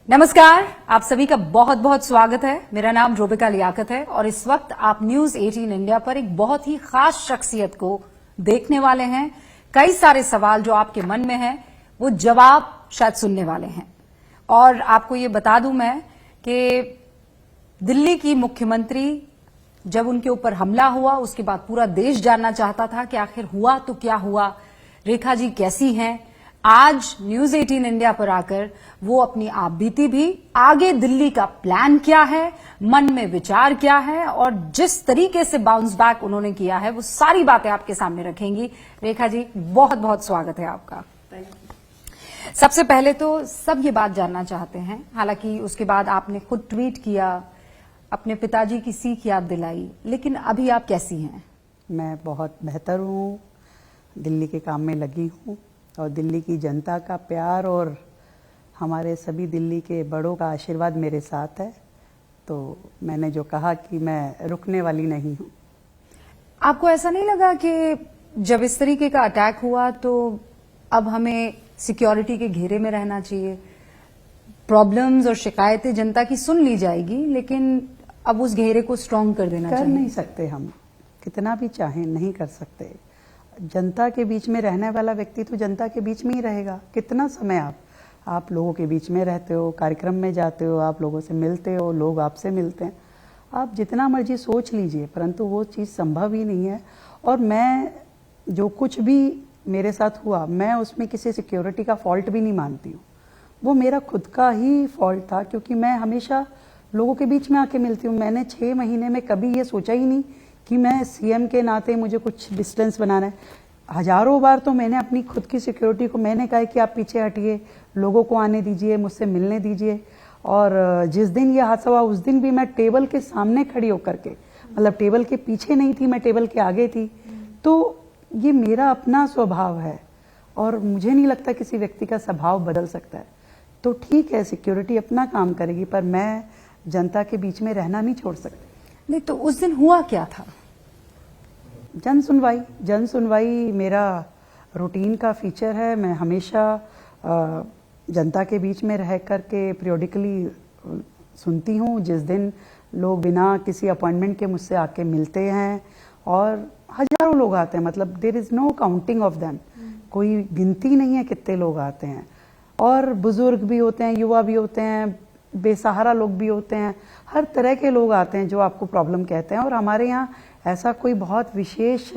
नमस्कार, आप सभी का बहुत बहुत स्वागत है। मेरा नाम रोबिका लियाकत है और इस वक्त आप न्यूज 18 इंडिया पर एक बहुत ही खास शख्सियत को देखने वाले हैं। कई सारे सवाल जो आपके मन में हैं, वो जवाब शायद सुनने वाले हैं। और आपको ये बता दूं मैं कि दिल्ली की मुख्यमंत्री जब उनके ऊपर हमला हुआ, उसके बाद पूरा देश जानना चाहता था कि आखिर हुआ तो क्या हुआ, रेखा जी कैसी हैं। आज न्यूज 18 इंडिया पर आकर वो अपनी आप बीती भी, आगे दिल्ली का प्लान क्या है, मन में विचार क्या है और जिस तरीके से बाउंस बैक उन्होंने किया है, वो सारी बातें आपके सामने रखेंगी। रेखा जी, बहुत बहुत स्वागत है आपका। सबसे पहले तो सब ये बात जानना चाहते हैं, हालांकि उसके बाद आपने खुद ट्वीट किया, अपने पिताजी की सीख याद दिलाई, लेकिन अभी आप कैसी हैं? मैं बहुत बेहतर हूँ, दिल्ली के काम में लगी हूँ और दिल्ली की जनता का प्यार और हमारे सभी दिल्ली के बड़ों का आशीर्वाद मेरे साथ है। तो मैंने जो कहा कि मैं रुकने वाली नहीं हूँ। आपको ऐसा नहीं लगा कि जब इस तरीके का अटैक हुआ तो अब हमें सिक्योरिटी के घेरे में रहना चाहिए? प्रॉब्लम्स और शिकायतें जनता की सुन ली जाएगी, लेकिन अब उस घेरे को स्ट्रांग कर देना चाहिए। कर नहीं सकते, हम कितना भी चाहें नहीं कर सकते। जनता के बीच में रहने वाला व्यक्ति तो जनता के बीच में ही रहेगा। कितना समय आप लोगों के बीच में रहते हो, कार्यक्रम में जाते हो, आप लोगों से मिलते हो, लोग आपसे मिलते हैं। आप जितना मर्जी सोच लीजिए, परंतु वो चीज़ संभव ही नहीं है। और मैं जो कुछ भी मेरे साथ हुआ, मैं उसमें किसी सिक्योरिटी का फॉल्ट भी नहीं मानती हूँ। वो मेरा खुद का ही फॉल्ट था, क्योंकि मैं हमेशा लोगों के बीच में आके मिलती हूँ। मैंने 6 महीने में कभी ये सोचा ही नहीं कि मैं सीएम के नाते मुझे कुछ डिस्टेंस बनाना है। हजारों बार तो मैंने अपनी खुद की सिक्योरिटी को मैंने कहा कि आप पीछे हटिए, लोगों को आने दीजिए, मुझसे मिलने दीजिए। और जिस दिन ये हादसा हुआ, उस दिन भी मैं टेबल के सामने खड़ी होकर के, मतलब टेबल के पीछे नहीं थी, मैं टेबल के आगे थी। तो ये मेरा अपना स्वभाव है और मुझे नहीं लगता किसी व्यक्ति का स्वभाव बदल सकता है। तो ठीक है, सिक्योरिटी अपना काम करेगी, पर मैं जनता के बीच में रहना नहीं छोड़ सकती। नहीं तो उस दिन हुआ क्या था? जन सुनवाई मेरा रूटीन का फीचर है। मैं हमेशा जनता के बीच में रह कर के पीरियोडिकली सुनती हूँ। जिस दिन लोग बिना किसी अपॉइंटमेंट के मुझसे आके मिलते हैं, और हजारों लोग आते हैं, मतलब there is no counting of them, कोई गिनती नहीं है कितने लोग आते हैं। और बुजुर्ग भी होते हैं, युवा भी होते हैं, बेसहारा लोग भी होते हैं, हर तरह के लोग आते हैं जो आपको प्रॉब्लम कहते हैं। और हमारे यहाँ ऐसा कोई बहुत विशेष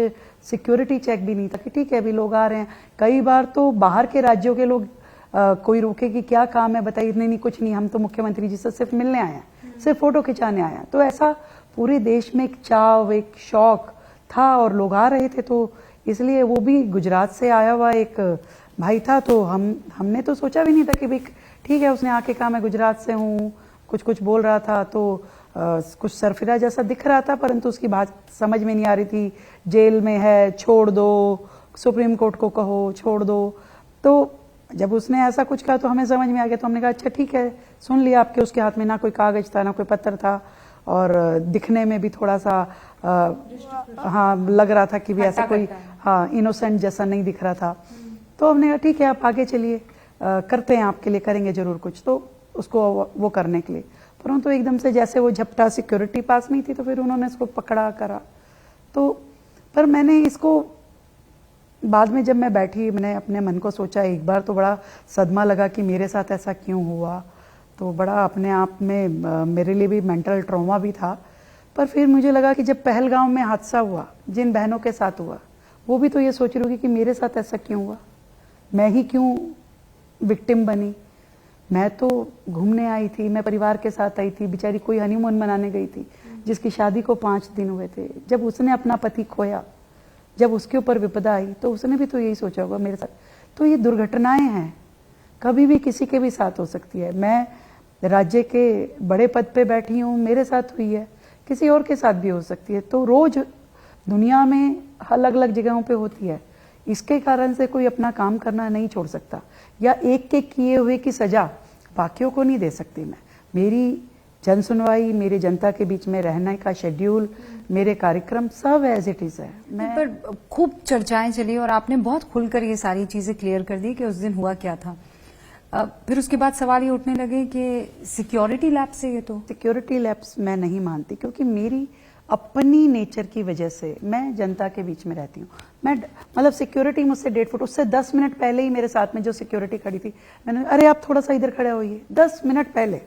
सिक्योरिटी चेक भी नहीं था कि ठीक है अभी लोग आ रहे हैं। कई बार तो बाहर के राज्यों के लोग कोई रोके कि क्या काम है बताइए, नहीं कुछ नहीं, हम तो मुख्यमंत्री जी से सिर्फ मिलने आए हैं, सिर्फ फोटो खिंचाने आए हैं। तो ऐसा पूरे देश में एक चाव, एक शौक था और लोग आ रहे थे। तो इसलिए वो भी गुजरात से आया हुआ एक भाई था, तो हमने तो सोचा भी नहीं था कि भाई ठीक है, उसने आके कहा मैं गुजरात से हूँ, कुछ बोल रहा था, तो कुछ सरफिरा जैसा दिख रहा था, परंतु उसकी बात समझ में नहीं आ रही थी। जेल में है, छोड़ दो, सुप्रीम कोर्ट को कहो छोड़ दो। तो जब उसने ऐसा कुछ कहा तो हमें समझ में आ गया। तो हमने कहा अच्छा ठीक है, सुन लिया आपके। उसके हाथ में ना कोई कागज था, ना कोई पत्र था, और दिखने में भी थोड़ा सा हाँ लग रहा था कि भी ऐसा कोई इनोसेंट जैसा नहीं दिख रहा था। तो हमने कहा ठीक है, आप आगे चलिए, करते हैं आपके लिए, करेंगे जरूर कुछ। तो उसको वो करने के लिए, परंतु एकदम से जैसे वो झपटा, सिक्योरिटी पास नहीं थी, तो फिर उन्होंने इसको पकड़ा करा। तो पर मैंने इसको बाद में जब मैं बैठी, मैंने अपने मन को सोचा, एक बार तो बड़ा सदमा लगा कि मेरे साथ ऐसा क्यों हुआ। तो बड़ा अपने आप में मेरे लिए भी मेंटल ट्रॉमा भी था। पर फिर मुझे लगा कि जब पहलगाम में हादसा हुआ, जिन बहनों के साथ हुआ, वो भी तो ये सोच रही होगी कि मेरे साथ ऐसा क्यों हुआ, मैं ही क्यों विक्टिम बनी। मैं तो घूमने आई थी, मैं परिवार के साथ आई थी, बेचारी कोई हनीमून मनाने गई थी जिसकी शादी को 5 दिन हुए थे। जब उसने अपना पति खोया, जब उसके ऊपर विपदा आई, तो उसने भी तो यही सोचा होगा मेरे साथ। तो ये दुर्घटनाएं हैं, कभी भी किसी के भी साथ हो सकती है। मैं राज्य के बड़े पद पे बैठी हूँ, मेरे साथ हुई है, किसी और के साथ भी हो सकती है। तो रोज दुनिया में अलग अलग जगहों पे होती है। इसके कारण से कोई अपना काम करना नहीं छोड़ सकता, या एक के किए हुए की सजा बाकियों को नहीं दे सकती। मैं, मेरी जन सुनवाई, मेरे जनता के बीच में रहने का शेड्यूल, मेरे कार्यक्रम सब एज इट इज है। मैं पर खूब चर्चाएं चली और आपने बहुत खुलकर ये सारी चीजें क्लियर कर दी कि उस दिन हुआ क्या था। फिर उसके बाद सवाल ये उठने लगे कि सिक्योरिटी लैप्स है ये तो। सिक्योरिटी लैप्स मैं नहीं मानती, क्योंकि मेरी अपनी नेचर की वजह से मैं जनता के बीच में रहती हूँ। मैं मतलब सिक्योरिटी मुझसे 1.5 फुट, उससे 10 मिनट पहले ही मेरे साथ में जो सिक्योरिटी खड़ी थी, मैंने अरे आप थोड़ा सा इधर खड़े होइए। 10 मिनट पहले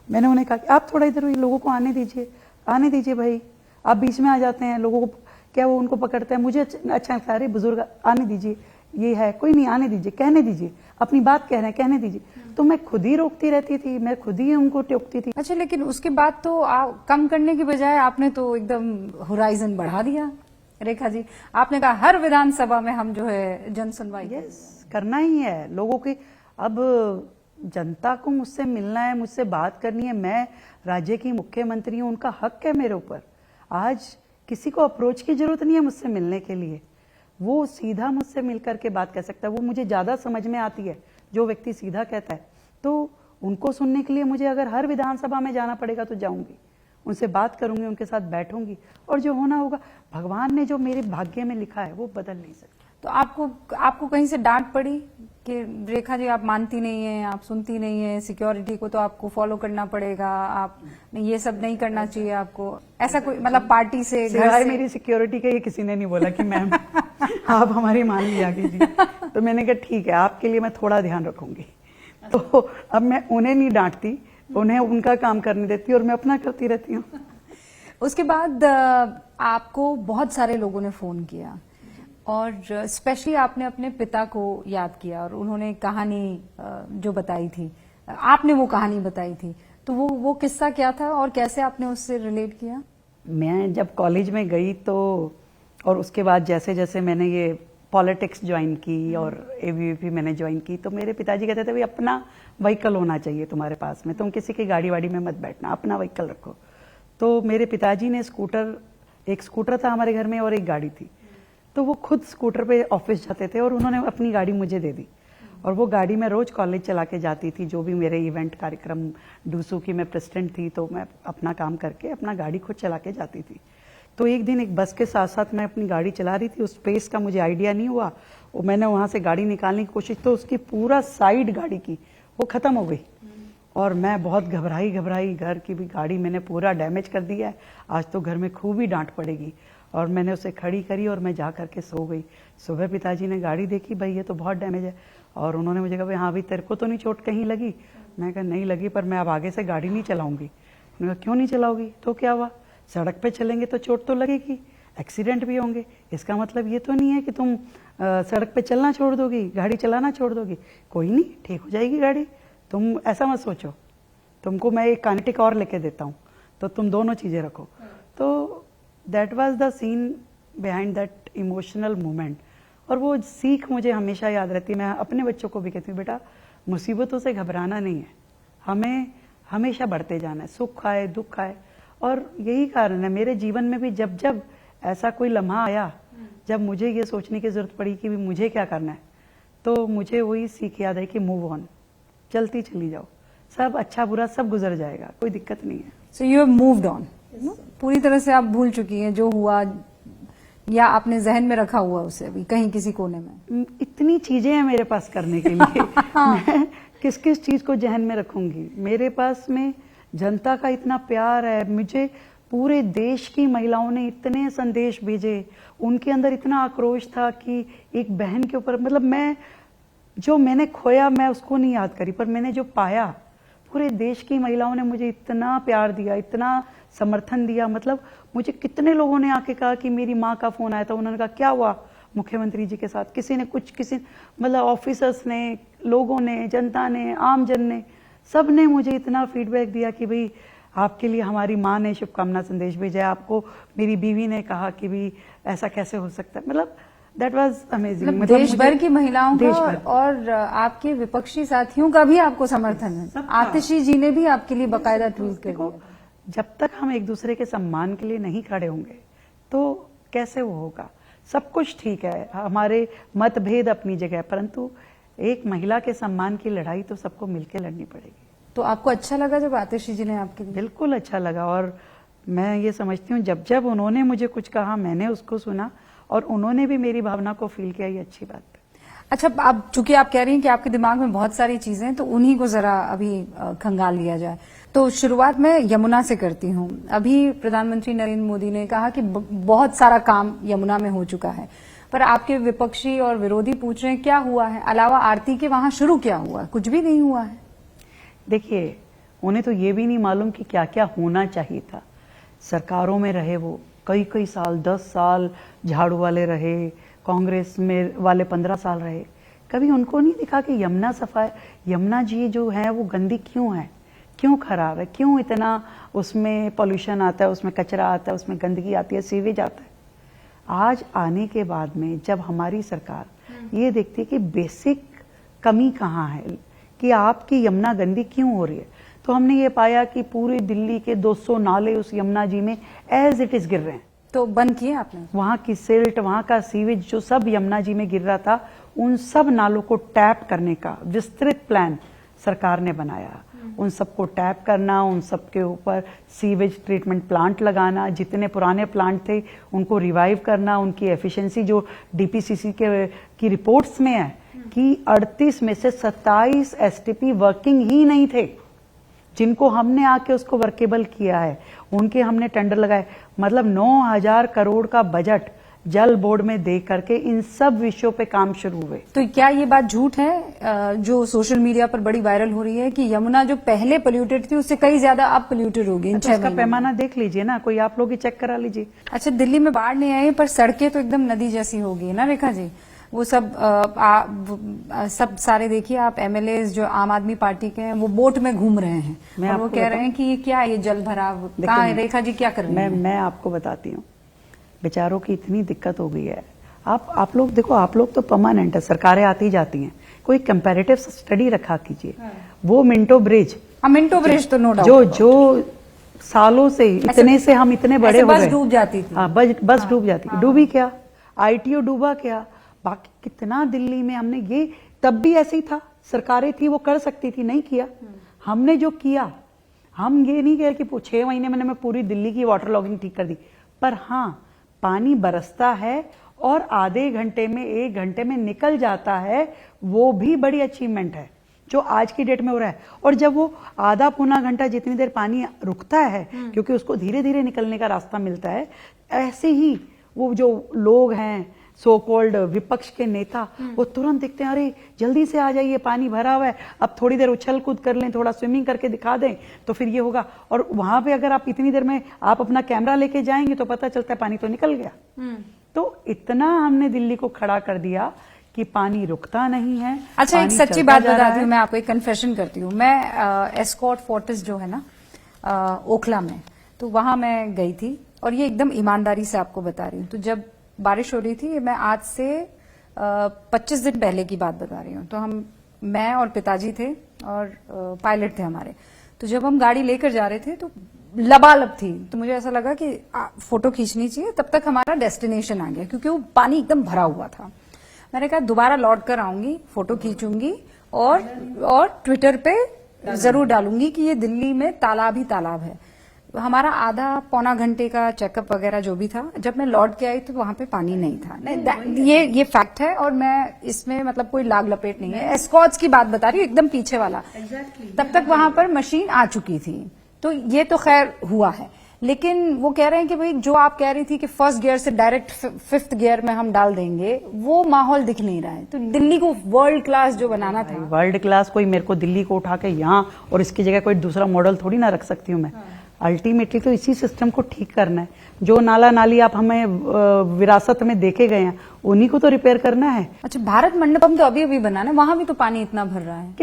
मैंने उन्हें कहा कि आप थोड़ा इधर होइए, लोगों को आने दीजिए भाई, आप बीच में आ जाते हैं, लोगों को क्या वो उनको पकड़ते हैं। मुझे अच्छा लगता है, अरे बुजुर्ग आने दीजिए, ये है कोई नहीं, आने दीजिए, कहने दीजिए, अपनी बात कह रहे हैं कहने दीजिए। तो मैं खुद ही रोकती रहती थी, मैं खुद ही उनको टोकती थी। अच्छा, लेकिन उसके बाद तो कम करने की बजाय आपने तो एकदम होराइजन बढ़ा दिया रेखा जी। आपने कहा हर विधानसभा में हम जो है जन सुनवाई करना ही है लोगों की। अब जनता को मुझसे मिलना है, मुझसे बात करनी है, मैं राज्य की मुख्यमंत्री हूं, उनका हक है मेरे ऊपर। आज किसी को अप्रोच की जरूरत नहीं है मुझसे मिलने के लिए, वो सीधा मुझसे मिलकर के बात कर सकता है। वो मुझे ज्यादा समझ में आती है जो व्यक्ति सीधा कहता है। तो उनको सुनने के लिए मुझे अगर हर विधानसभा में जाना पड़ेगा तो जाऊंगी, उनसे बात करूंगी, उनके साथ बैठूंगी, और जो होना होगा, भगवान ने जो मेरे भाग्य में लिखा है वो बदल नहीं सकता। तो आपको कहीं से डांट पड़ी कि रेखा जी आप मानती नहीं है, आप सुनती नहीं है, सिक्योरिटी को तो आपको फॉलो करना पड़ेगा, आप ये सब नहीं करना चाहिए आपको, ऐसा कोई मतलब पार्टी से, घर से? मेरी सिक्योरिटी के ये किसी ने नहीं बोला कि मैम आप हमारी मान लिया कीजिए। तो मैंने कहा ठीक है, आपके लिए मैं थोड़ा ध्यान रखूंगी। तो अब मैं उन्हें नहीं डांटती, उन्हें उनका काम करने देती और मैं अपना करती रहती हूँ। उसके बाद आपको बहुत सारे लोगों ने फोन किया और स्पेशली आपने अपने पिता को याद किया और उन्होंने कहानी जो बताई थी, आपने वो कहानी बताई थी, तो वो किस्सा क्या था और कैसे आपने उससे रिलेट किया? मैं जब कॉलेज में गई तो, और उसके बाद जैसे जैसे मैंने ये पॉलिटिक्स ज्वाइन की और एबीवीपी मैंने ज्वाइन की, तो मेरे पिताजी कहते थे भाई अपना व्हीकल होना चाहिए तुम्हारे पास में, तुम किसी की गाड़ी वाड़ी में मत बैठना, अपना व्हीकल रखो। तो मेरे पिताजी ने एक स्कूटर था हमारे घर में और एक गाड़ी थी, तो वो खुद स्कूटर पे ऑफिस जाते थे और उन्होंने अपनी गाड़ी मुझे दे दी, और वो गाड़ी में रोज कॉलेज चला के जाती थी। जो भी मेरे इवेंट कार्यक्रम, डूसू की मैं प्रेसिडेंट थी, तो मैं अपना काम करके अपना गाड़ी खुद चला के जाती थी। तो एक दिन एक बस के साथ साथ मैं अपनी गाड़ी चला रही थी, उस स्पेस का मुझे आइडिया नहीं हुआ, वो मैंने वहां से गाड़ी निकालने की कोशिश, तो उसकी पूरा साइड गाड़ी की वो खत्म हो गई और मैं बहुत घबराई। घर की भी गाड़ी मैंने पूरा डैमेज कर दिया है, आज तो घर में खूब ही डांट पड़ेगी। और मैंने उसे खड़ी करी और मैं जा करके सो गई। सुबह पिताजी ने गाड़ी देखी, भाई ये तो बहुत डैमेज है, और उन्होंने मुझे कहा हाँ भाई तेरे को तो नहीं चोट कहीं लगी? मैं कहा नहीं लगी, पर मैं अब आगे से गाड़ी नहीं चलाऊंगी। उन्होंने कहा क्यों नहीं चलाओगी? तो क्या हुआ, सड़क पे चलेंगे तो चोट तो लगेगी, एक्सीडेंट भी होंगे, इसका मतलब ये तो नहीं है कि तुम सड़क पे चलना छोड़ दोगी, गाड़ी चलाना छोड़ दोगी। कोई नहीं, ठीक हो जाएगी गाड़ी, तुम ऐसा मत सोचो, तुमको मैं एक कानेटिक और लेके देता हूँ, तो तुम दोनों चीजें रखो। तो that was the scene behind that emotional moment, और वो सीख मुझे हमेशा याद रहती है। मैं अपने बच्चों को भी कहती हूँ, बेटा मुसीबतों से घबराना नहीं है, हमें हमेशा बढ़ते जाना है, सुख आए दुख आए। और यही कारण है मेरे जीवन में भी, जब जब ऐसा कोई लम्हा आया जब मुझे ये सोचने की जरूरत पड़ी कि मुझे क्या करना है, तो मुझे वही सीख याद है कि मूव ऑन, चलती चली जाओ, सब अच्छा बुरा सब गुजर जाएगा, कोई दिक्कत नहीं है। So you have moved on, पूरी तरह से आप भूल चुकी हैं जो हुआ, या आपने जहन में रखा हुआ उसे अभी कहीं किसी कोने में? इतनी चीजें हैं मेरे पास करने के लिए मैं किस किस चीज को जहन में रखूंगी। मेरे पास में जनता का इतना प्यार है, मुझे पूरे देश की महिलाओं ने इतने संदेश भेजे, उनके अंदर इतना आक्रोश था कि एक बहन के ऊपर, मतलब मैंने खोया मैं उसको नहीं याद करी, पर मैंने जो पाया, पूरे देश की महिलाओं ने मुझे इतना प्यार दिया, इतना समर्थन दिया। मतलब मुझे कितने लोगों ने आके कहा कि मेरी माँ का फोन आया था, उन्होंने कहा क्या हुआ मुख्यमंत्री जी के साथ, किसी ने कुछ, किसी मतलब ऑफिसर्स ने, लोगों ने, जनता ने, आम जन ने, सब ने मुझे इतना फीडबैक दिया कि भाई आपके लिए हमारी माँ ने शुभकामना संदेश भेजा, आपको मेरी बीवी ने कहा कि भाई ऐसा कैसे हो सकता है। मतलब दैट वाज अमेजिंग। मतलब देश भर की महिलाओं का और आपके विपक्षी साथियों का भी आपको समर्थन है। आतिशी जी ने भी आपके लिए बकायदा ट्वीट किया। जब तक हम एक दूसरे के सम्मान के लिए नहीं खड़े होंगे तो कैसे वो होगा। सब कुछ ठीक है, हमारे मतभेद अपनी जगह, परंतु एक महिला के सम्मान की लड़ाई तो सबको मिलकर लड़नी पड़ेगी। तो आपको अच्छा लगा जब आतिशी जी ने आपके लिए? बिल्कुल अच्छा लगा, और मैं ये समझती हूँ जब जब उन्होंने मुझे कुछ कहा मैंने उसको सुना और उन्होंने भी मेरी भावना को फील किया, ये अच्छी बात है। अच्छा, अब चूंकि आप कह रही हैं कि आपके दिमाग में बहुत सारी चीजें हैं, तो उन्हीं को जरा अभी खंगाल लिया जाए। तो शुरुआत मैं यमुना से करती हूँ। अभी प्रधानमंत्री नरेंद्र मोदी ने कहा कि बहुत सारा काम यमुना में हो चुका है, पर आपके विपक्षी और विरोधी पूछ रहे हैं क्या हुआ है, अलावा आरती के वहां शुरू क्या हुआ? कुछ भी नहीं हुआ है। देखिए, उन्हें तो ये भी नहीं मालूम कि क्या क्या होना चाहिए था। सरकारों में रहे वो कई कई साल, 10 साल झाड़ू वाले रहे, कांग्रेस में वाले 15 साल रहे, कभी उनको नहीं दिखा कि यमुना जी जो है वो गंदी क्यों है, क्यों खराब है, क्यों इतना उसमें पॉल्यूशन आता है, उसमें कचरा आता है, उसमें गंदगी आती है, सीवेज आता है। आज आने के बाद में जब हमारी सरकार ये देखती है कि बेसिक कमी कहाँ है, कि आपकी यमुना गंदी क्यों हो रही है, तो हमने ये पाया कि पूरी दिल्ली के 200 नाले उस यमुना जी में एज इट इज गिर रहे हैं। तो बंद किए आपने? वहां की सिल्ट, वहां का सीवेज जो सब यमुना जी में गिर रहा था, उन सब नालों को टैप करने का विस्तृत प्लान सरकार ने बनाया। उन सबको टैप करना, उन सब के ऊपर सीवेज ट्रीटमेंट प्लांट लगाना, जितने पुराने प्लांट थे उनको रिवाइव करना, उनकी एफिशिएंसी जो डीपीसीसी की रिपोर्ट्स में है कि 38 में से 27 एसटीपी वर्किंग ही नहीं थे, जिनको हमने आके उसको वर्केबल किया है, उनके हमने टेंडर लगाए। मतलब 9,000 करोड़ का बजट जल बोर्ड में दे करके इन सब विषयों पे काम शुरू हुए। तो क्या ये बात झूठ है जो सोशल मीडिया पर बड़ी वायरल हो रही है कि यमुना जो पहले पोल्यूटेड थी उससे कई ज्यादा अब पोल्यूटेड होगी इन 6 महीनों में? पैमाना देख लीजिए ना, कोई आप लोग ही चेक करा लीजिए। अच्छा, दिल्ली में बाढ़ नहीं आई पर सड़कें तो एकदम नदी जैसी होगी ना रेखा जी? वो सब सब सारे देखिए आप एमएलए जो आम आदमी पार्टी के हैं वो बोट में घूम रहे हैं और वो कह रहे हैं कि ये क्या, ये जल भराव कहाँ है? रेखा जी क्या कर रही हैं? मैं आपको बताती हूँ, बेचारों की इतनी दिक्कत हो गई है। आप लोग देखो, आप लोग तो परमानेंट है, सरकारें आती जाती हैं, कोई कंपैरेटिव स्टडी रखा कीजिए। वो मिंटो ब्रिज तो नो डाउट जो सालों से इतने से हम इतने बड़े हो गए, बस डूब जाती थी। हाँ, बस डूब जाती। डूबी क्या? आईटीओ डूबा क्या? बाकी कितना दिल्ली में हमने, ये तब भी ऐसे ही था, सरकारें थी वो कर सकती थी, नहीं किया। हमने जो किया, हम ये नहीं कह कि 6 महीने में मैं पूरी दिल्ली की वाटर लॉगिंग ठीक कर दी, पर हाँ पानी बरसता है और आधे घंटे में 1 घंटे में निकल जाता है, वो भी बड़ी अचीवमेंट है जो आज की डेट में हो रहा है। और जब वो आधा पौना घंटा जितनी देर पानी रुकता है, क्योंकि उसको धीरे धीरे निकलने का रास्ता मिलता है, ऐसे ही वो जो लोग हैं सो कॉल्ड विपक्ष के नेता, वो तुरंत देखते हैं अरे जल्दी से आ जाइए, पानी भरा हुआ है, अब थोड़ी देर उछल कूद कर लें, थोड़ा स्विमिंग करके दिखा दें तो फिर ये होगा। और वहां पे अगर आप इतनी देर में आप अपना कैमरा लेके जाएंगे तो पता चलता है पानी तो निकल गया। तो इतना हमने दिल्ली को खड़ा कर दिया कि पानी रुकता नहीं है। अच्छा, एक सच्ची बात बताती हूँ मैं आपको, एक कन्फेशन करती हूँ। मैं एस्कॉर्ट फोर्टिस जो है ना ओखला में, तो वहां मैं गई थी और ये एकदम ईमानदारी से आपको बता रही हूँ। तो जब बारिश हो रही थी, मैं आज से 25 दिन पहले की बात बता रही हूँ, तो मैं और पिताजी थे और पायलट थे हमारे। तो जब हम गाड़ी लेकर जा रहे थे तो लबालब थी, तो मुझे ऐसा लगा कि फोटो खींचनी चाहिए, तब तक हमारा डेस्टिनेशन आ गया क्योंकि वो पानी एकदम भरा हुआ था। मैंने कहा दोबारा लौट कर आऊंगी, फोटो खींचूंगी और ट्विटर पे जरूर डालूंगी कि ये दिल्ली में तालाब ही तालाब है। हमारा आधा पौना घंटे का चेकअप वगैरह जो भी था, जब मैं लौट के आई तो वहां पे पानी नहीं था। ये फैक्ट है और मैं इसमें मतलब कोई लाग लपेट नहीं है। एस्कॉर्ट्स की बात बता रही हूँ, एकदम पीछे वाला। तब तक वहां पर मशीन आ चुकी थी, तो ये तो खैर हुआ है। लेकिन वो कह रहे हैं कि भाई जो आप कह रही थी कि फर्स्ट गियर से डायरेक्ट 5th गियर में हम डाल देंगे, वो माहौल दिख नहीं रहा है। तो दिल्ली को वर्ल्ड क्लास जो बनाना था, वर्ल्ड क्लास कोई मेरे को दिल्ली को उठा के यहाँ और इसकी जगह कोई दूसरा मॉडल थोड़ी ना रख सकती हूँ मैं। अल्टीमेटली तो इसी सिस्टम को ठीक करना है। जो नाला नाली आप हमें विरासत में देके गए हैं, उन्हीं को तो रिपेयर करना है। अच्छा, भारत मंडपम तो अभी बनाना है, वहां भी तो पानी इतना भर रहा है।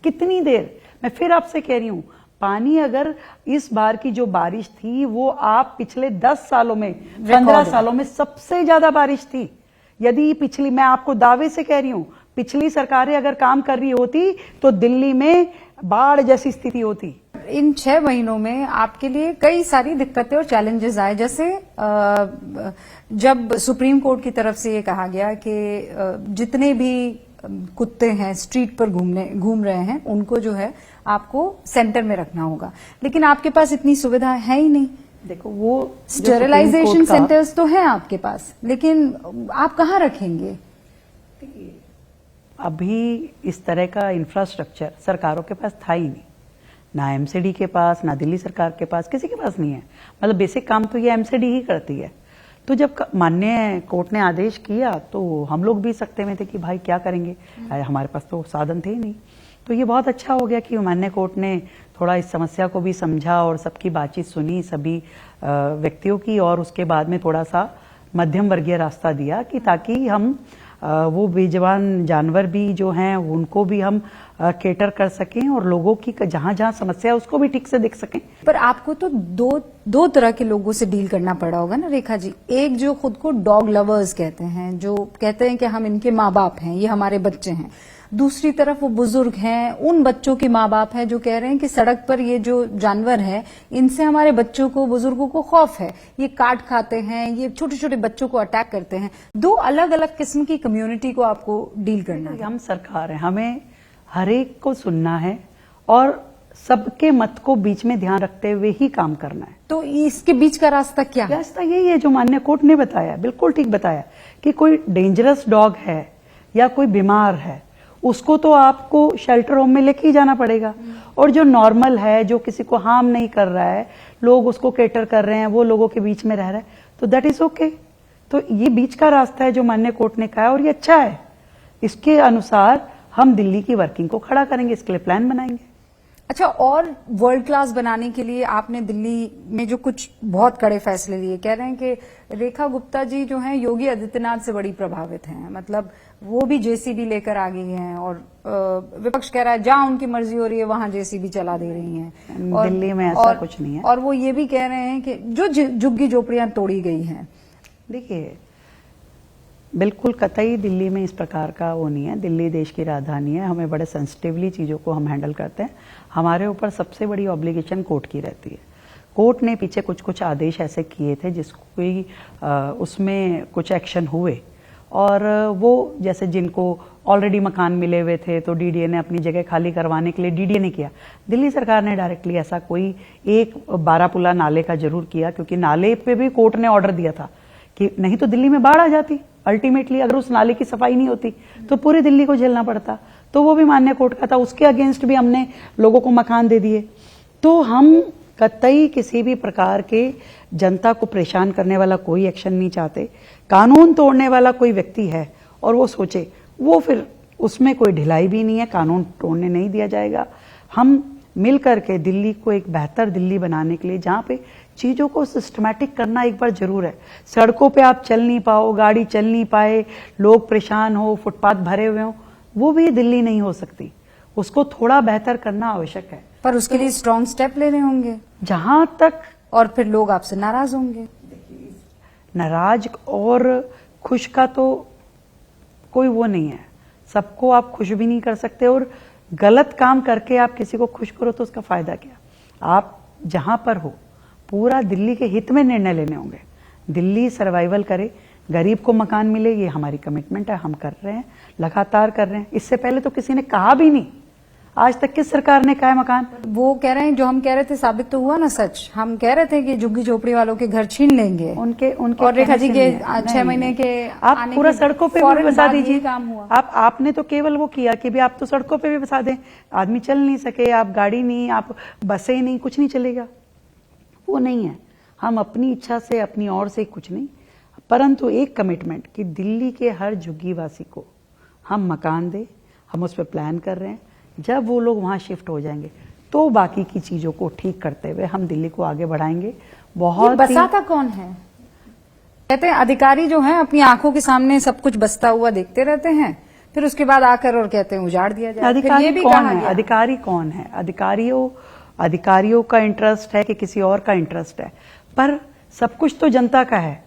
कितनी देर मैं फिर आपसे कह रही हूँ, पानी अगर इस बार की जो बारिश थी वो आप पिछले 10 सालों में 15 सालों में सबसे ज्यादा बारिश थी। यदि पिछली, मैं आपको दावे से कह रही हूँ, पिछली सरकारें अगर काम कर रही होती तो दिल्ली में बाढ़ जैसी स्थिति होती। इन 6 महीनों में आपके लिए कई सारी दिक्कतें और चैलेंजेस आए, जैसे जब सुप्रीम कोर्ट की तरफ से ये कहा गया कि जितने भी कुत्ते हैं स्ट्रीट पर घूम रहे हैं उनको जो है आपको सेंटर में रखना होगा, लेकिन आपके पास इतनी सुविधा है ही नहीं। देखो, वो स्टेरिलाइजेशन सेंटर्स तो हैं आपके पास, लेकिन आप कहाँ रखेंगे? अभी इस तरह का इंफ्रास्ट्रक्चर सरकारों के पास था ही नहीं, ना एमसीडी के पास, ना दिल्ली सरकार के पास, किसी के पास नहीं है। मतलब बेसिक काम तो ये एमसीडी ही करती है। तो जब माननीय कोर्ट ने आदेश किया तो हम लोग भी सकते में थे कि भाई क्या करेंगे, हमारे पास तो साधन थे ही नहीं। तो ये बहुत अच्छा हो गया कि माननीय कोर्ट ने थोड़ा इस समस्या को भी समझा और सबकी बातचीत सुनी, सभी व्यक्तियों की, और उसके बाद में थोड़ा सा मध्यम वर्गीय रास्ता दिया कि ताकि हम वो बेजवान जानवर भी जो हैं उनको भी हम केटर कर सकें और लोगों की जहां जहां समस्या है उसको भी ठीक से देख सकें। पर आपको तो दो तरह के लोगों से डील करना पड़ा होगा ना रेखा जी। एक जो खुद को डॉग लवर्स कहते हैं, जो कहते हैं कि हम इनके माँ बाप हैं, ये हमारे बच्चे हैं। दूसरी तरफ वो बुजुर्ग हैं, उन बच्चों के माँ बाप हैं जो कह रहे हैं कि सड़क पर ये जो जानवर है इनसे हमारे बच्चों को, बुजुर्गों को खौफ है, ये काट खाते हैं, ये छोटे छोटे बच्चों को अटैक करते हैं। दो अलग अलग किस्म की कम्युनिटी को आपको डील करना है। हम सरकार है, हमें हरेक को सुनना है और सबके मत को बीच में ध्यान रखते हुए ही काम करना है। तो इसके बीच का रास्ता क्या है? रास्ता यही है जो माननीय कोर्ट ने बताया, बिल्कुल ठीक बताया कि कोई डेंजरस डॉग है या कोई बीमार है उसको तो आपको शेल्टर होम में लेके ही जाना पड़ेगा, और जो नॉर्मल है, जो किसी को हार्म नहीं कर रहा है, लोग उसको केटर कर रहे हैं, वो लोगों के बीच में रह रहा है, तो दैट इज ओके। तो ये बीच का रास्ता है जो माननीय कोर्ट ने कहा और ये अच्छा है। इसके अनुसार हम दिल्ली की वर्किंग को खड़ा करेंगे, इसके लिए प्लान बनाएंगे। अच्छा, और वर्ल्ड क्लास बनाने के लिए आपने दिल्ली में जो कुछ बहुत कड़े फैसले लिए, कह रहे हैं कि रेखा गुप्ता जी जो हैं योगी आदित्यनाथ से बड़ी प्रभावित हैं, मतलब वो भी जेसीबी लेकर आ गई हैं और विपक्ष कह रहा है जहां उनकी मर्जी हो रही है वहां जेसीबी चला दे रही हैं। और दिल्ली में ऐसा कुछ नहीं है। और वो ये भी कह रहे हैं कि जो झुग्गी झोपड़ियां तोड़ी गई हैं। देखिए, बिल्कुल कतई दिल्ली में इस प्रकार का वो नहीं है। दिल्ली देश की राजधानी है, हमें बड़े सेंसिटिवली चीज़ों को हम हैंडल करते हैं। हमारे ऊपर सबसे बड़ी ऑब्लिगेशन कोर्ट की रहती है। कोर्ट ने पीछे कुछ कुछ आदेश ऐसे किए थे जिसको कोई उसमें कुछ एक्शन हुए, और वो जैसे जिनको ऑलरेडी मकान मिले हुए थे तो डीडीए ने अपनी जगह खाली करवाने के लिए डीडीए ने किया। दिल्ली सरकार ने डायरेक्टली ऐसा कोई एक बारापुला नाले का जरूर किया, क्योंकि नाले पे भी कोर्ट ने ऑर्डर दिया था कि नहीं तो दिल्ली में बाढ़ आ जाती अल्टीमेटली। अगर उस नाले की सफाई नहीं होती तो पूरी दिल्ली को झेलना पड़ता, तो वो भी माननीय कोर्ट का था। उसके अगेंस्ट भी हमने लोगों को मकान दे दिए। तो हम कतई किसी भी प्रकार के जनता को परेशान करने वाला कोई एक्शन नहीं चाहते। कानून तोड़ने वाला कोई व्यक्ति है और वो सोचे, वो फिर उसमें कोई ढिलाई भी नहीं है, कानून तोड़ने नहीं दिया जाएगा। हम मिल करके दिल्ली को एक बेहतर दिल्ली बनाने के लिए, जहां पे चीजों को सिस्टमैटिक करना एक बार जरूर है। सड़कों पे आप चल नहीं पाओ, गाड़ी चल नहीं पाए, लोग परेशान हो, फुटपाथ भरे हुए हो, वो भी दिल्ली नहीं हो सकती। उसको थोड़ा बेहतर करना आवश्यक है, पर उसके लिए स्ट्रांग स्टेप लेने होंगे जहां तक। और फिर लोग आपसे नाराज होंगे। नाराज और खुश का तो कोई वो नहीं है। सबको आप खुश भी नहीं कर सकते, और गलत काम करके आप किसी को खुश करो तो उसका फायदा क्या। आप जहां पर हो, पूरा दिल्ली के हित में निर्णय लेने होंगे। दिल्ली सर्वाइवल करे, गरीब को मकान मिले, ये हमारी कमिटमेंट है। हम कर रहे हैं, लगातार कर रहे हैं। इससे पहले तो किसी ने कहा भी नहीं, आज तक किस सरकार ने कहा है मकान। वो कह रहे हैं, जो हम कह रहे थे साबित तो हुआ ना सच। हम कह रहे थे कि झुग्गी झोपड़ी वालों के घर छीन लेंगे उनके और रेखा जी के 6 महीने के आप पूरा सड़कों पे भी बसा दीजिए। काम हुआ। आपने तो केवल वो किया कि भी आप तो सड़कों पे भी बसा दें। आदमी चल नहीं सके, आप गाड़ी नहीं, आप बसें नहीं, कुछ नहीं चलेगा। वो नहीं है। हम अपनी इच्छा से, अपनी ओर से कुछ नहीं, परंतु एक कमिटमेंट कि दिल्ली के हर झुग्गी वासी को हम मकान दें। हम उस पर प्लान कर रहे हैं। जब वो लोग वहां शिफ्ट हो जाएंगे तो बाकी की चीजों को ठीक करते हुए हम दिल्ली को आगे बढ़ाएंगे। बहुत बसाता कौन है? कहते हैं अधिकारी जो हैं अपनी आंखों के सामने सब कुछ बसता हुआ देखते रहते हैं, फिर उसके बाद आकर और कहते हैं उजाड़ दिया जाए। अधिकारी ये भी कौन कहा है? गया। अधिकारी कौन है? अधिकारियों का इंटरेस्ट है कि किसी और का इंटरेस्ट है, पर सब कुछ तो जनता का है।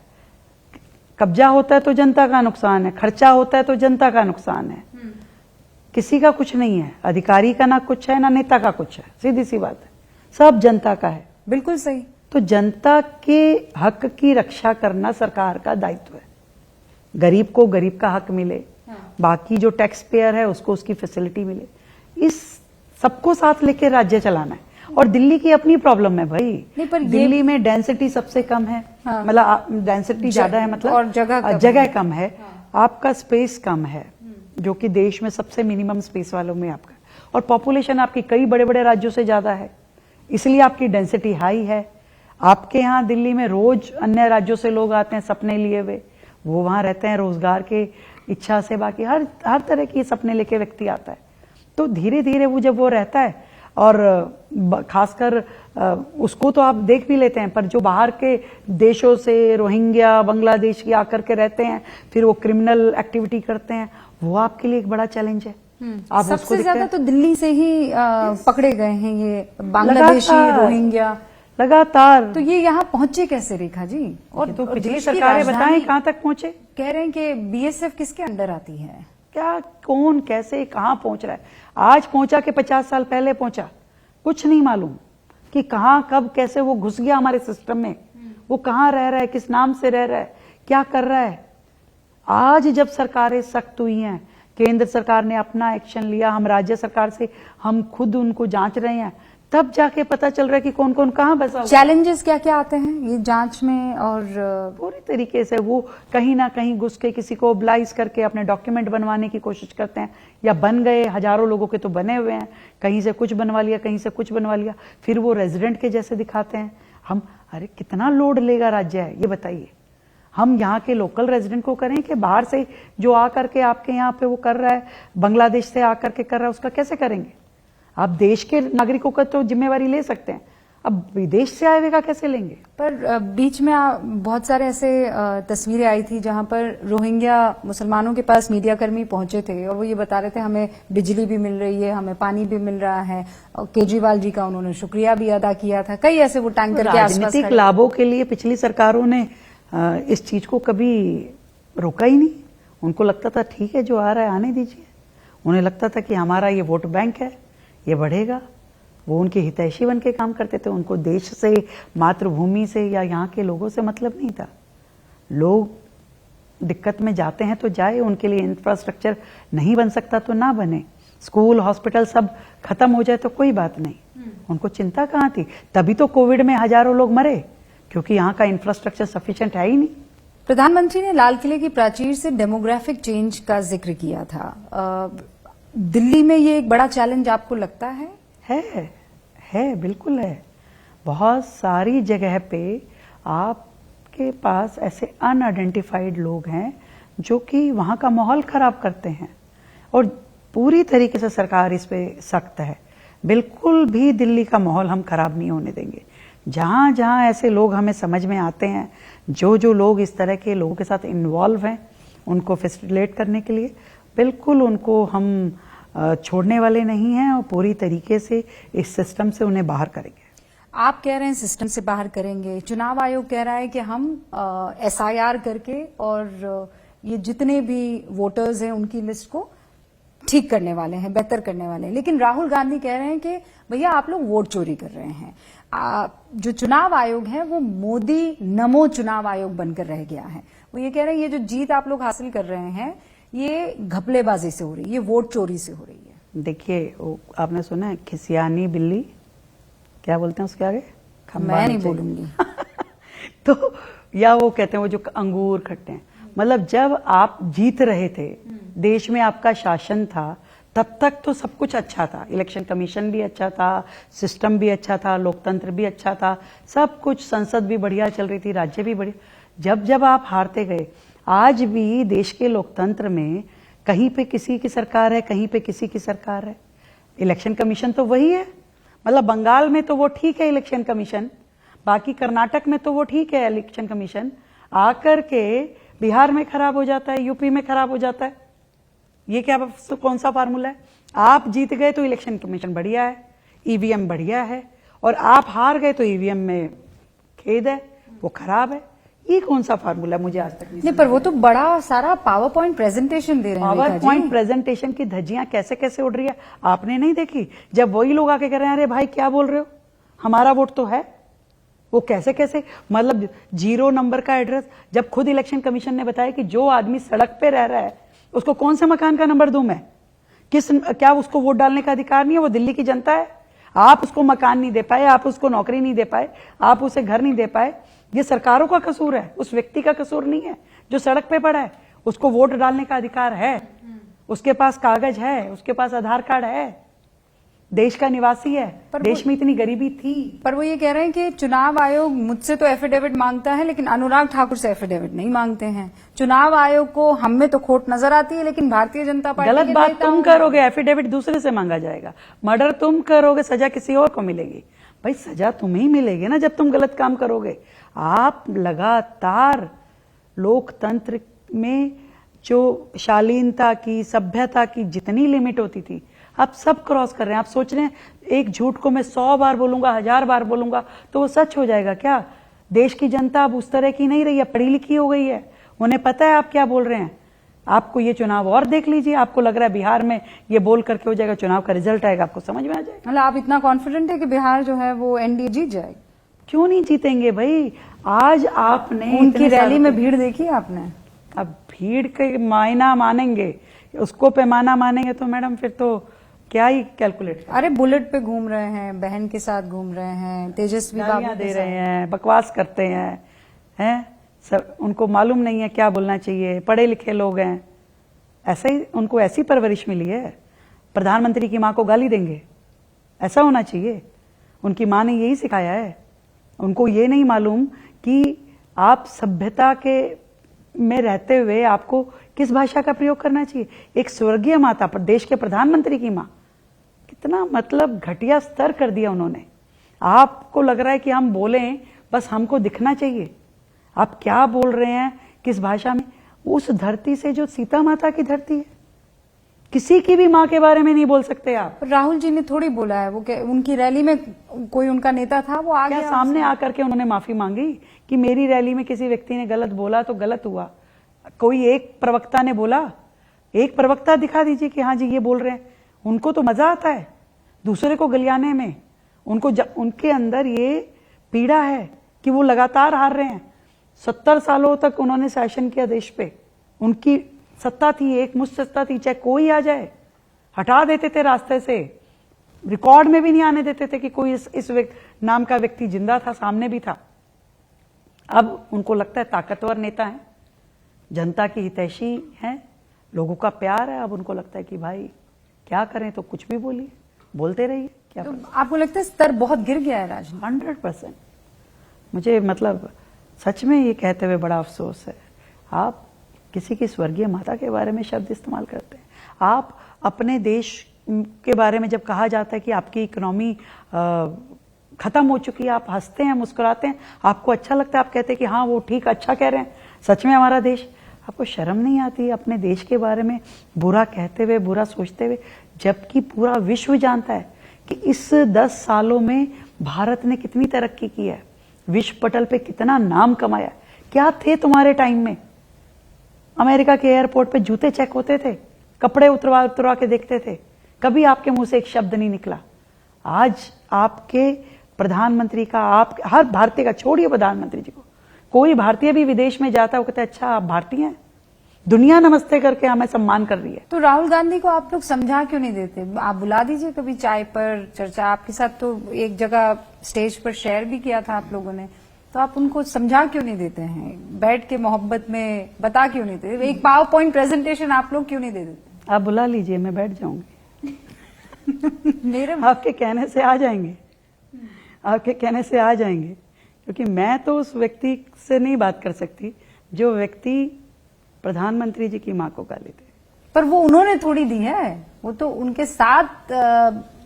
कब्जा होता है तो जनता का नुकसान है, खर्चा होता है तो जनता का नुकसान है। किसी का कुछ नहीं है। अधिकारी का ना कुछ है, ना नेता का कुछ है। सीधी सी बात है, सब जनता का है। बिल्कुल सही। तो जनता के हक की रक्षा करना सरकार का दायित्व है। गरीब को गरीब का हक मिले, बाकी जो टैक्स पेयर है उसको उसकी फैसिलिटी मिले। इस सबको साथ लेके राज्य चलाना है। और दिल्ली की अपनी प्रॉब्लम है भाई। नहीं, पर दिल्ली में डेंसिटी सबसे कम है। मतलब डेंसिटी ज्यादा है, मतलब और जगह कम है। आपका स्पेस कम है। जो कि देश में सबसे मिनिमम स्पेस वालों में आपका, और पॉपुलेशन आपकी कई बड़े बड़े राज्यों से ज्यादा है, इसलिए आपकी डेंसिटी हाई है। आपके यहाँ दिल्ली में रोज अन्य राज्यों से लोग आते हैं सपने लिए हुए, वो वहां रहते हैं रोजगार के इच्छा से, बाकी हर तरह की सपने लेके व्यक्ति आता है। तो धीरे धीरे वो जब वो रहता है, और खासकर उसको तो आप देख भी लेते हैं, पर जो बाहर के देशों से रोहिंग्या बांग्लादेश की आकर के रहते हैं, फिर वो क्रिमिनल एक्टिविटी करते हैं, वो आपके लिए एक बड़ा चैलेंज है। आप सबसे ज्यादा तो दिल्ली से ही पकड़े गए हैं ये बांग्लादेशी रोहिंग्या लगातार। तो ये यहाँ पहुंचे कैसे रेखा जी? और तो पिछली सरकारें बताएं कहां तक पहुंचे। कह रहे हैं कि बीएसएफ किसके अंडर आती है? क्या, कौन, कैसे, कहां पहुंच रहा है? आज पहुंचा कि 50 साल पहले पहुंचा, कुछ नहीं मालूम कि कहां कब कैसे वो घुस गया हमारे सिस्टम में, वो कहां रह रहा है, किस नाम से रह रहा है, क्या कर रहा है। आज जब सरकारें सख्त हुई हैं, केंद्र सरकार ने अपना एक्शन लिया, हम राज्य सरकार से हम खुद उनको जांच रहे हैं, तब जाके पता चल रहा है कि कौन कौन कहां बसा हुआ। चैलेंजेस क्या क्या आते हैं ये जांच में? और पूरी तरीके से वो कहीं ना कहीं घुस के किसी को ओबलाइज करके अपने डॉक्यूमेंट बनवाने की कोशिश करते हैं, या बन गए, हजारों लोगों के तो बने हुए हैं, कहीं से कुछ बनवा लिया, कहीं से कुछ बनवा लिया, फिर वो रेजिडेंट के जैसे दिखाते हैं। हम, अरे कितना लोड लेगा राज्य है ये बताइए, हम यहाँ के लोकल रेजिडेंट को करें कि बाहर से जो आकर के आपके यहाँ पे वो कर रहा है, बांग्लादेश से आकर के कर रहा है, उसका कैसे करेंगे? आप देश के नागरिकों का तो जिम्मेवारी ले सकते हैं, अब विदेश से आए हुए का कैसे लेंगे? पर बीच में बहुत सारे ऐसे तस्वीरें आई थी जहां पर रोहिंग्या मुसलमानों के पास मीडियाकर्मी पहुंचे थे और वो ये बता रहे थे हमें बिजली भी मिल रही है, हमें पानी भी मिल रहा है, और केजरीवाल जी का उन्होंने शुक्रिया भी अदा किया था। कई ऐसे वो टैंकर के आसपास राजनीतिक लाभों के लिए पिछली सरकारों ने इस चीज को कभी रोका ही नहीं। उनको लगता था ठीक है जो आ रहा है आने दीजिए, उन्हें लगता था कि हमारा ये वोट बैंक है, ये बढ़ेगा। वो उनके हितैषी बन के काम करते थे, उनको देश से, मातृभूमि से या यहाँ के लोगों से मतलब नहीं था। लोग दिक्कत में जाते हैं तो जाए, उनके लिए इंफ्रास्ट्रक्चर नहीं बन सकता तो ना बने, स्कूल हॉस्पिटल सब खत्म हो जाए तो कोई बात नहीं, उनको चिंता कहाँ थी। तभी तो कोविड में हजारों लोग मरे, क्योंकि यहाँ का इंफ्रास्ट्रक्चर सफिशिएंट है ही नहीं। प्रधानमंत्री ने लाल किले की प्राचीर से डेमोग्राफिक चेंज का जिक्र किया था। दिल्ली में ये एक बड़ा चैलेंज आपको लगता है? है, बिल्कुल है। बहुत सारी जगह पे आपके पास ऐसे अनआइडेंटिफाइड लोग हैं जो कि वहां का माहौल खराब करते हैं, और पूरी तरीके से सरकार इस पे सख्त है। बिल्कुल भी दिल्ली का माहौल हम खराब नहीं होने देंगे। जहां जहां ऐसे लोग हमें समझ में आते हैं, जो लोग इस तरह के लोगों के साथ इन्वॉल्व हैं, उनको फैसिलिटेट करने के लिए बिल्कुल उनको हम छोड़ने वाले नहीं हैं, और पूरी तरीके से इस सिस्टम से उन्हें बाहर करेंगे। आप कह रहे हैं सिस्टम से बाहर करेंगे, चुनाव आयोग कह रहा है कि हम SIR करके और ये जितने भी वोटर्स हैं उनकी लिस्ट को ठीक करने वाले हैं, बेहतर करने वाले हैं। लेकिन राहुल गांधी कह रहे हैं कि भैया आप लोग वोट चोरी कर रहे हैं। जो चुनाव आयोग है वो मोदी नमो चुनाव आयोग बनकर रह गया है। वो ये कह रहे हैं ये जो जीत आप लोग हासिल कर रहे हैं ये घपलेबाजी से हो रही है, ये वोट चोरी से हो रही है। देखिए, आपने सुना है खिसियानी बिल्ली, क्या बोलते हैं उसके आगे? मैं नहीं बोलूंगी। तो या वो कहते हैं वो जो अंगूर खट्टे हैं, मतलब जब आप जीत रहे थे, देश में आपका शासन था, तब तक तो सब कुछ अच्छा था, इलेक्शन कमीशन भी अच्छा था, सिस्टम भी अच्छा था, लोकतंत्र भी अच्छा था, सब कुछ, संसद भी बढ़िया चल रही थी, राज्य भी बढ़िया। जब आप हारते गए, आज भी देश के लोकतंत्र में कहीं पे किसी की सरकार है, कहीं पे किसी की सरकार है। इलेक्शन कमीशन तो वही है, मतलब बंगाल में तो वो ठीक है इलेक्शन कमीशन, बाकी कर्नाटक में तो वो ठीक है इलेक्शन कमीशन, आकर के बिहार में खराब हो जाता है, यूपी में खराब हो जाता है। ये क्या, कौन सा फार्मूला है? आप जीत गए तो इलेक्शन कमीशन बढ़िया है, ईवीएम बढ़िया है, और आप हार गए तो ईवीएम में खेद है, वो खराब है। ये कौन सा फार्मूला, मुझे आज तक नहीं। पर वो तो बड़ा सारा पावर पॉइंट प्रेजेंटेशन दे रहे हैं। पावर पॉइंट प्रेजेंटेशन की धज्जियां कैसे कैसे उड़ रही है, आपने नहीं देखी? जब वही लोग आके कह रहे हैं अरे भाई क्या बोल रहे हो, हमारा वोट तो है, वो कैसे कैसे, मतलब 0 नंबर का एड्रेस। जब खुद इलेक्शन कमीशन ने बताया कि जो आदमी सड़क पे रह रहा है उसको कौन से मकान का नंबर दूं मैं, क्या उसको वोट डालने का अधिकार नहीं है? वो दिल्ली की जनता है। आप उसको मकान नहीं दे पाए, आप उसको नौकरी नहीं दे पाए, आप उसे घर नहीं दे पाए, ये सरकारों का कसूर है, उस व्यक्ति का कसूर नहीं है जो सड़क पे पड़ा है। उसको वोट डालने का अधिकार है, उसके पास कागज है, उसके पास आधार कार्ड है, देश का निवासी है, देश में इतनी गरीबी थी। पर वो ये कह रहे हैं कि चुनाव आयोग मुझसे तो एफिडेविट मांगता है लेकिन अनुराग ठाकुर से एफिडेविट नहीं मांगते हैं। चुनाव आयोग को हम में तो खोट नजर आती है लेकिन भारतीय जनता पार्टी गलत बात तुम करोगे, एफिडेविट दूसरे से मांगा जाएगा। मर्डर तुम करोगे, सजा किसी और को मिलेगी। भाई सजा तुम्हें ही मिलेगी ना जब तुम गलत काम करोगे। आप लगातार लोकतंत्र में जो शालीनता की, सभ्यता की जितनी लिमिट होती थी आप सब क्रॉस कर रहे हैं। आप सोच रहे हैं एक झूठ को मैं 100 बार बोलूंगा, 1000 बार बोलूंगा तो वो सच हो जाएगा क्या? देश की जनता अब उस तरह की नहीं रही है, पढ़ी लिखी हो गई है, उन्हें पता है आप क्या बोल रहे हैं। आपको ये चुनाव और देख लीजिए, आपको लग रहा है बिहार में ये बोल करके हो जाएगा, चुनाव का रिजल्ट आएगा आपको समझ में आ जाएगा। मतलब आप इतना कॉन्फिडेंट है कि बिहार जो है वो एनडीए जीत जाएगी? क्यों नहीं जीतेंगे भाई? आज आपने उनकी रैली में भीड़ देखी आपने? अब भीड़ के मायना मानेंगे, उसको पैमाना मानेंगे तो मैडम फिर तो क्या ही कैलकुलेट। अरे बुलेट पे घूम रहे हैं, बहन के साथ घूम रहे हैं, तेजस्वी बाबू दे रहे हैं, बकवास करते हैं सब, उनको मालूम नहीं है क्या बोलना चाहिए, पढ़े लिखे लोग हैं, ऐसे ही उनको ऐसी परवरिश मिली है। प्रधानमंत्री की माँ को गाली देंगे, ऐसा होना चाहिए। उनकी माँ ने यही सिखाया है। उनको ये नहीं मालूम कि आप सभ्यता के में रहते हुए आपको किस भाषा का प्रयोग करना चाहिए। एक स्वर्गीय माता पर देश के प्रधानमंत्री की माँ, कितना मतलब घटिया स्तर कर दिया उन्होंने। आपको लग रहा है कि हम बोलें बस हमको दिखना चाहिए। आप क्या बोल रहे हैं, किस भाषा में? उस धरती से जो सीता माता की धरती है, किसी की भी माँ के बारे में नहीं बोल सकते आप। राहुल जी ने थोड़ी बोला है, वो उनकी रैली में कोई उनका नेता था, वो आ गया सामने आकर के उन्होंने माफी मांगी कि मेरी रैली में किसी व्यक्ति ने गलत बोला तो गलत हुआ। कोई एक प्रवक्ता ने बोला, एक प्रवक्ता दिखा दीजिए कि हाँ जी ये बोल रहे हैं। उनको तो मजा आता है दूसरे को गलियाने में। उनको उनके अंदर ये पीड़ा है कि वो लगातार हार रहे हैं। 70 सालों तक उन्होंने शासन किया देश पे, उनकी सत्ता थी, एक मुश्त सत्ता थी, चाहे कोई आ जाए हटा देते थे रास्ते से, रिकॉर्ड में भी नहीं आने देते थे कि कोई इस नाम का व्यक्ति जिंदा था, सामने भी था। अब उनको लगता है ताकतवर नेता है, जनता की हितैषी है, लोगों का प्यार है। अब उनको लगता है कि भाई क्या करें, तो कुछ भी बोलिए, बोलते रहिए। क्या तो आपको लगता है स्तर बहुत गिर गया है राजनीति? 100%। मुझे मतलब सच में ये कहते हुए बड़ा अफसोस है, आप किसी की स्वर्गीय माता के बारे में शब्द इस्तेमाल करते हैं। आप अपने देश के बारे में जब कहा जाता है कि आपकी इकोनॉमी खत्म हो चुकी है, आप हंसते हैं, मुस्कुराते हैं, आपको अच्छा लगता है, आप कहते हैं कि हाँ वो ठीक, अच्छा कह रहे हैं, सच में हमारा देश। आपको शर्म नहीं आती अपने देश के बारे में बुरा कहते हुए, बुरा सोचते हुए, जबकि पूरा विश्व जानता है कि इस 10 सालों में भारत ने कितनी तरक्की की है, विश्व पटल पे कितना नाम कमाया। क्या थे तुम्हारे टाइम में? अमेरिका के एयरपोर्ट पे जूते चेक होते थे, कपड़े उतरवा के देखते थे, कभी आपके मुंह से एक शब्द नहीं निकला। आज आपके प्रधानमंत्री का, आप हर भारतीय का, छोड़िए प्रधानमंत्री जी को, कोई भारतीय भी विदेश में जाता है वो कहता है अच्छा आप भारतीय हैं, दुनिया नमस्ते करके हमें सम्मान कर रही है। तो राहुल गांधी को आप लोग समझा क्यों नहीं देते? आप बुला दीजिए कभी चाय पर चर्चा, आपके साथ तो एक जगह स्टेज पर शेयर भी किया था आप लोगों ने, तो आप उनको समझा क्यों नहीं देते हैं? बैठ के मोहब्बत में बता क्यों नहीं देते? एक पावर पॉइंट प्रेजेंटेशन आप लोग क्यों नहीं दे देते? आप बुला लीजिए, मैं बैठ जाऊंगी। मेरे आपके कहने से आ जाएंगे, आपके कहने से आ जाएंगे, क्योंकि मैं तो उस व्यक्ति से नहीं बात कर सकती जो व्यक्ति प्रधानमंत्री जी की मां को गाली दे। पर वो उन्होंने थोड़ी दी है, वो तो उनके साथ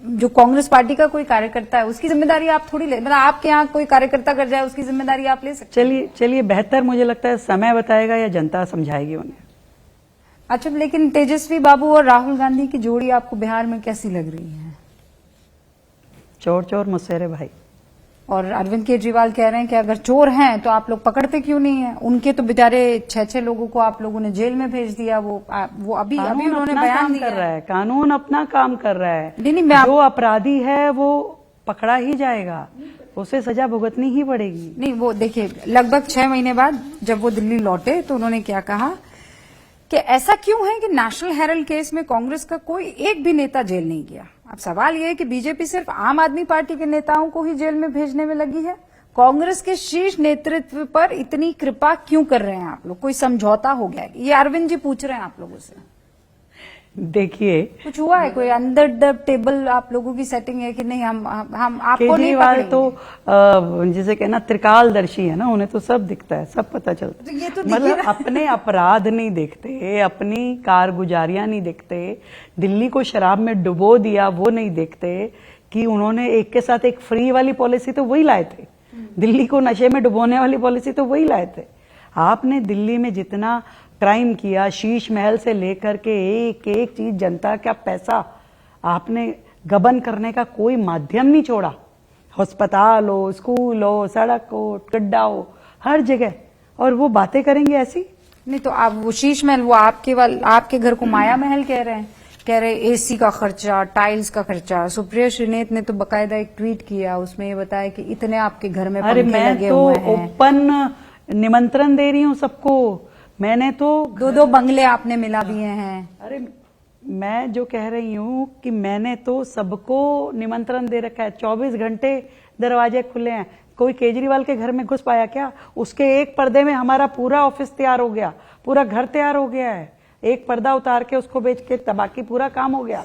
जो कांग्रेस पार्टी का कोई कार्यकर्ता है उसकी जिम्मेदारी आप थोड़ी ले, मतलब आपके यहाँ कोई कार्यकर्ता कर जाए उसकी जिम्मेदारी आप ले सकते? चलिए बेहतर मुझे लगता है समय बताएगा या जनता समझाएगी उन्हें। अच्छा, लेकिन तेजस्वी बाबू और राहुल गांधी की जोड़ी आपको बिहार में कैसी लग रही है? चोर चोर मुसेरे भाई। और अरविंद केजरीवाल कह रहे हैं कि अगर चोर हैं तो आप लोग पकड़ते क्यों नहीं है? उनके तो बेचारे 6-6 लोगों को आप लोगों ने जेल में भेज दिया। वो अभी उन्होंने बयान दिया है। कानून अपना काम कर रहा है। नहीं, जो अपराधी है वो पकड़ा ही जाएगा, उसे सजा भुगतनी ही पड़ेगी। नहीं, वो देखिए लगभग 6 महीने बाद जब वो दिल्ली लौटे तो उन्होंने क्या कहा कि ऐसा क्यों है कि नेशनल हेरल्ड केस में कांग्रेस का कोई एक भी नेता जेल नहीं गया। अब सवाल यह है कि बीजेपी सिर्फ आम आदमी पार्टी के नेताओं को ही जेल में भेजने में लगी है। कांग्रेस के शीर्ष नेतृत्व पर इतनी कृपा क्यों कर रहे हैं आप लोग? कोई समझौता हो गया है? ये अरविंद जी पूछ रहे हैं आप लोगों से। देखिए, कुछ हुआ है? कोई अंडर द टेबल आप लोगों की सेटिंग है कि नहीं? हम आपको नहीं केजरीवाल पकड़ेंगे? तो जिसे कहना त्रिकालदर्शी है ना, उन्हें तो सब दिखता है, सब पता चलता तो है। ये तो दिख ही मतलब रहा- अपने अपराध नहीं देखते, अपनी कारगुजारियां नहीं देखते, दिल्ली को शराब में डुबो दिया वो नहीं देखते कि उन्होंने एक के साथ एक फ्री वाली पॉलिसी तो वही लाए थे, दिल्ली को नशे में डुबोने वाली पॉलिसी तो वही लाए थे। आपने दिल्ली में जितना क्राइम किया, शीश महल से लेकर के एक एक चीज, जनता का पैसा आपने गबन करने का कोई माध्यम नहीं छोड़ा। अस्पताल हो, स्कूल हो, सड़क हो, गड्ढा हो, हर जगह। और वो बातें करेंगे ऐसी? नहीं तो आप वो शीश महल, वो आपके घर को माया महल कह रहे हैं। कह रहे एसी का खर्चा, टाइल्स का खर्चा। सुप्रिया श्रीनेत ने तो बकायदा एक ट्वीट किया, उसमें ये बताया कि इतने आपके घर में अरे पंखे मैं लगे तो हुए हैं। ओपन निमंत्रण दे रही हूँ सबको। मैंने तो 2-2 बंगले आपने मिला दिए हैं। अरे मैं जो कह रही हूँ कि मैंने तो सबको निमंत्रण दे रखा है, 24 घंटे दरवाजे खुले हैं। कोई केजरीवाल के घर में घुस पाया क्या? उसके एक पर्दे में हमारा पूरा ऑफिस तैयार हो गया, पूरा घर तैयार हो गया है। एक पर्दा उतार के उसको बेच के बाकी पूरा काम हो गया।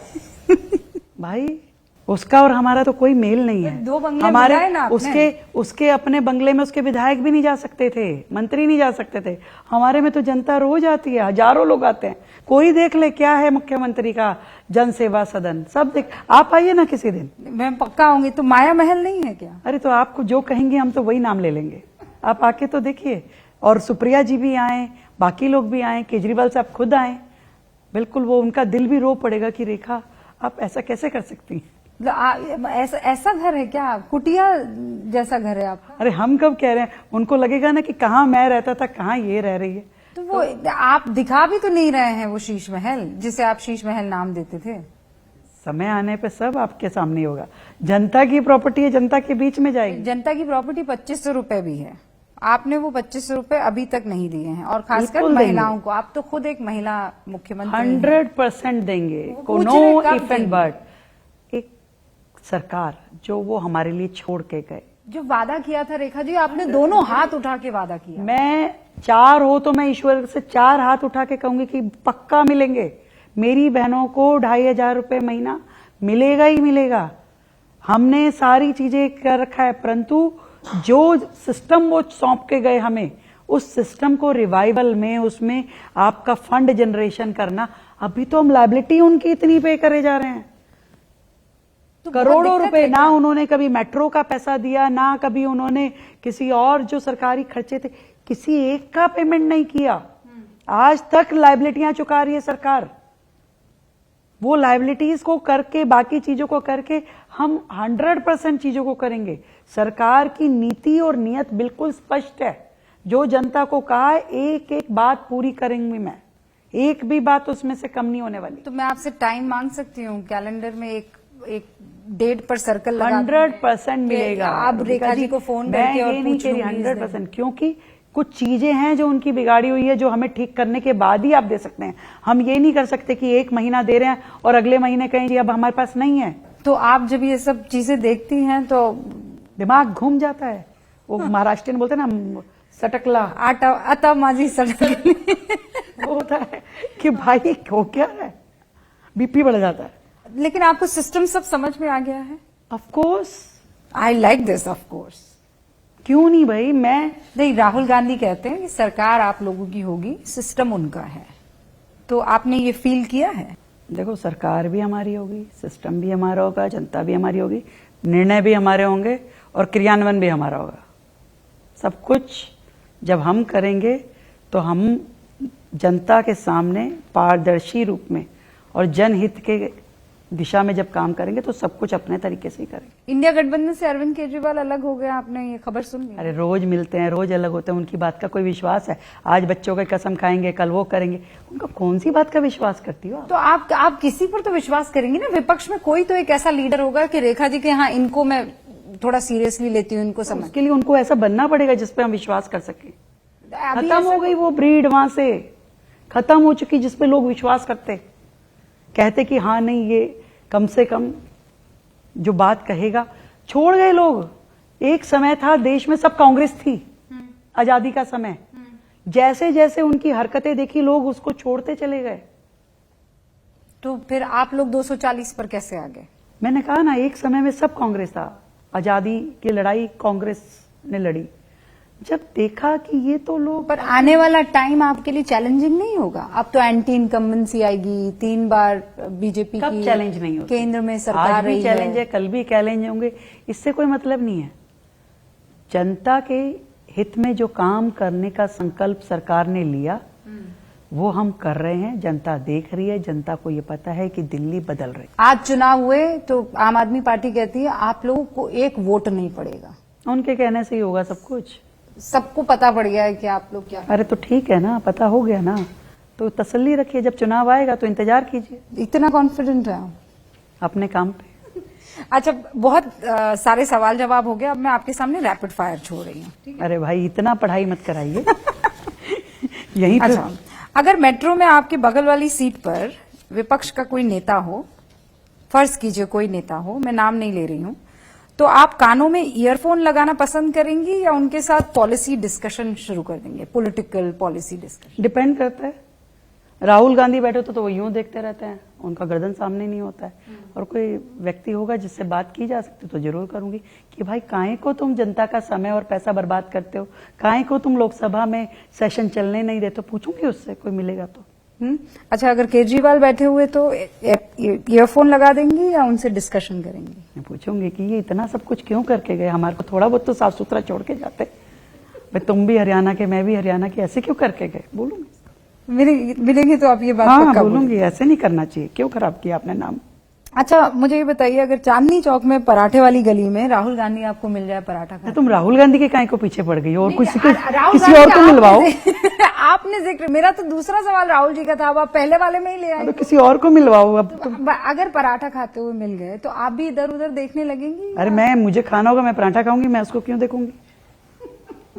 भाई उसका और हमारा तो कोई मेल नहीं है। 2 बंगले हमारे मिलाए ना आपने। उसके अपने बंगले में उसके विधायक भी नहीं जा सकते थे, मंत्री नहीं जा सकते थे। हमारे में तो जनता रोज आती है, हजारों लोग आते हैं। कोई देख ले क्या है मुख्यमंत्री का जन सेवा सदन, सब देख। आप आइए ना किसी दिन। मैं पक्का आऊंगी। तो माया महल नहीं है क्या? अरे तो आपको जो कहेंगे हम तो वही नाम ले लेंगे, आप आके तो देखिए। और सुप्रिया जी भी आए, बाकी लोग भी आए, केजरीवाल साहब खुद आए। बिल्कुल वो उनका दिल भी रो पड़ेगा कि रेखा आप ऐसा कैसे कर सकती हैं। ऐसा घर है क्या? कुटिया जैसा घर है आपका? अरे हम कब कह रहे हैं, उनको लगेगा ना कि कहाँ मैं रहता था, कहाँ ये रह रही है। तो वो आप दिखा भी तो नहीं रहे हैं वो शीश महल, जिसे आप शीश महल नाम देते थे। समय आने पे सब आपके सामने होगा। जनता की प्रॉपर्टी है, जनता के बीच में जाएगी। जनता की प्रॉपर्टी 2500 रुपए भी है। आपने वो 2500 रुपए अभी तक नहीं दिए हैं, और खासकर बिल्कुल देंगे। महिलाओं को। आप तो खुद एक महिला मुख्यमंत्री हैं। 100% देंगे, वो को पूछ नो रहे कब इफ एंड देंगे? बट। एक सरकार जो वो हमारे लिए छोड़ के गए, जो वादा किया था रेखा जी, आपने दोनों हाथ उठा के वादा किया। मैं 4 हो तो मैं ईश्वर से 4 हाथ उठा के कहूंगी कि पक्का मिलेंगे। मेरी बहनों को 2500 रुपए महीना मिलेगा ही मिलेगा। हमने सारी चीजें कर रखा है, परंतु जो सिस्टम वो सौंप के गए हमें, उस सिस्टम को रिवाइवल में, उसमें आपका फंड जनरेशन करना, अभी तो हम लायबिलिटी उनकी इतनी पे करे जा रहे हैं। तो बहुत करोड़ों दिक्कत रुपए है ना क्या? उन्होंने कभी मेट्रो का पैसा दिया, ना कभी उन्होंने किसी और जो सरकारी खर्चे थे किसी एक का पेमेंट नहीं किया। आज तक लायबिलिटियां चुका रही है सरकार। वो लायबिलिटीज को करके, बाकी चीजों को करके हम 100% चीजों को करेंगे। सरकार की नीति और नियत बिल्कुल स्पष्ट है। जो जनता को कहा है, एक एक बात पूरी करेंगे। मैं एक भी बात उसमें से कम नहीं होने वाली। तो मैं आपसे टाइम मांग सकती हूँ? कैलेंडर में एक डेट पर सर्कल लगा 100% मिलेगा। आप रेखा जी को फोन करके और मैं ये नहीं पूछ कह रही लूंगी इस 100%, क्योंकि कुछ चीजें हैं जो उनकी बिगाड़ी हुई है, जो हमें ठीक करने के बाद ही आप दे सकते हैं। हम ये नहीं कर सकते कि 1 महीना दे रहे हैं और अगले महीने कहें जी अब हमारे पास नहीं है। तो आप जब ये सब चीजें देखती हैं तो दिमाग घूम जाता है। वो महाराष्ट्रियन बोलते हैं ना, सटकला। आता माझी सड़क वो होता है कि भाई हो क्या है, बीपी बढ़ जाता है। लेकिन आपको सिस्टम सब समझ में आ गया है? Of course, I like this. Of course क्यों नहीं भाई। मैं नहीं, राहुल गांधी कहते हैं कि सरकार आप लोगों की होगी, सिस्टम उनका है। तो आपने ये फील किया है? देखो, सरकार भी हमारी होगी, सिस्टम भी हमारा होगा, जनता भी हमारी होगी, निर्णय भी हमारे होंगे और क्रियान्वयन भी हमारा होगा। सब कुछ जब हम करेंगे तो हम जनता के सामने पारदर्शी रूप में और जनहित के दिशा में जब काम करेंगे तो सब कुछ अपने तरीके से ही करेंगे। इंडिया गठबंधन से अरविंद केजरीवाल अलग हो गए, आपने ये खबर सुन ली? अरे रोज मिलते हैं, रोज अलग होते हैं, उनकी बात का कोई विश्वास है? आज बच्चों की कसम खाएंगे, कल वो करेंगे। उनका कौन सी बात का विश्वास करती हो आप? तो आप किसी पर तो विश्वास करेंगी ना। विपक्ष में कोई तो एक ऐसा लीडर होगा कि रेखा जी के हाँ, इनको मैं थोड़ा सीरियसली लेती हूँ, इनको समझ। उसके लिए उनको ऐसा बनना पड़ेगा जिसपे हम विश्वास कर सकें। अभी खत्म ऐसा हो गई वो ब्रीड, वहां से खत्म हो चुकी जिसपे लोग विश्वास करते, कहते कि हाँ नहीं ये कम से कम जो बात कहेगा। छोड़ गए लोग। एक समय था देश में सब कांग्रेस थी, आजादी का समय। जैसे जैसे उनकी हरकतें देखी लोग उसको छोड़ते चले गए। तो फिर आप लोग 240 पर कैसे आ गए? मैंने कहा ना, एक समय में सब कांग्रेस था, आजादी की लड़ाई कांग्रेस ने लड़ी। जब देखा कि ये तो लोग, पर आने वाला टाइम आपके लिए चैलेंजिंग नहीं होगा? अब तो एंटी इनकम्बेंसी आएगी, 3 बार बीजेपी कब की चैलेंज नहीं होती? केंद्र में सरकार आज रही भी चैलेंज है, कल भी चैलेंज होंगे, इससे कोई मतलब नहीं है। जनता के हित में जो काम करने का संकल्प सरकार ने लिया वो हम कर रहे हैं। जनता देख रही है, जनता को ये पता है कि दिल्ली बदल रही। आज चुनाव हुए तो आम आदमी पार्टी कहती है आप लोगों को एक वोट नहीं पड़ेगा। उनके कहने से ही होगा सब कुछ। सबको पता पड़ गया है कि आप लोग क्या। अरे तो ठीक है ना, पता हो गया ना, तो तसल्ली रखिए, जब चुनाव आएगा तो इंतजार कीजिए। इतना कॉन्फिडेंट है आप अपने काम पे। अच्छा, बहुत सारे सवाल जवाब हो गए। अब मैं आपके सामने रैपिड फायर छोड़ रही हूँ। अरे भाई, इतना पढ़ाई मत कराइए। यही तो। अच्छा, अगर मेट्रो में आपके बगल वाली सीट पर विपक्ष का कोई नेता हो, फर्ज कीजिए कोई नेता हो, मैं नाम नहीं ले रही हूं, तो आप कानों में ईयरफोन लगाना पसंद करेंगी या उनके साथ पॉलिसी डिस्कशन शुरू कर देंगे, पॉलिटिकल पॉलिसी डिस्कशन? डिपेंड करता है। राहुल गांधी बैठे तो वो यूं देखते रहते हैं, उनका गर्दन सामने नहीं होता है। और कोई व्यक्ति होगा जिससे बात की जा सकती तो जरूर करूंगी कि भाई काहे को तुम जनता का समय और पैसा बर्बाद करते हो, काहे को तुम लोकसभा में सेशन चलने नहीं देते। पूछूंगी उससे, कोई मिलेगा तो। अच्छा, अगर केजरीवाल बैठे हुए तो ईयरफोन लगा देंगी या उनसे डिस्कशन करेंगी? मैं पूछूंगी कि ये इतना सब कुछ क्यों करके गए, हमारे को थोड़ा बहुत तो साफ सुथरा छोड़ के जाते। भाई तुम भी हरियाणा के, मैं भी हरियाणा के, ऐसे क्यों करके गए? बोलूंगी। मिलेंगे तो आप ये बात हाँ, पक्का बोलूंगी। ऐसे नहीं करना चाहिए, क्यों खराब किया आपने नाम। अच्छा, मुझे ये बताइए, अगर चांदनी चौक में पराठे वाली गली में राहुल गांधी आपको मिल जाए पराठा खाते? तुम राहुल गांधी के काहे को पीछे पड़ गई हो? और किसी राहुल किसी गांधी और को आपने मिलवाओ। आपने जिक्र, मेरा तो दूसरा सवाल राहुल जी का था, अब आप पहले वाले में ही ले आए। तो किसी और को मिलवाओ अब तुम। अगर पराठा खाते हुए मिल गए तो आप भी इधर उधर देखने लगेंगी? अरे मुझे खाना होगा, मैं पराठा खाऊंगी, मैं उसको क्यों देखूंगी?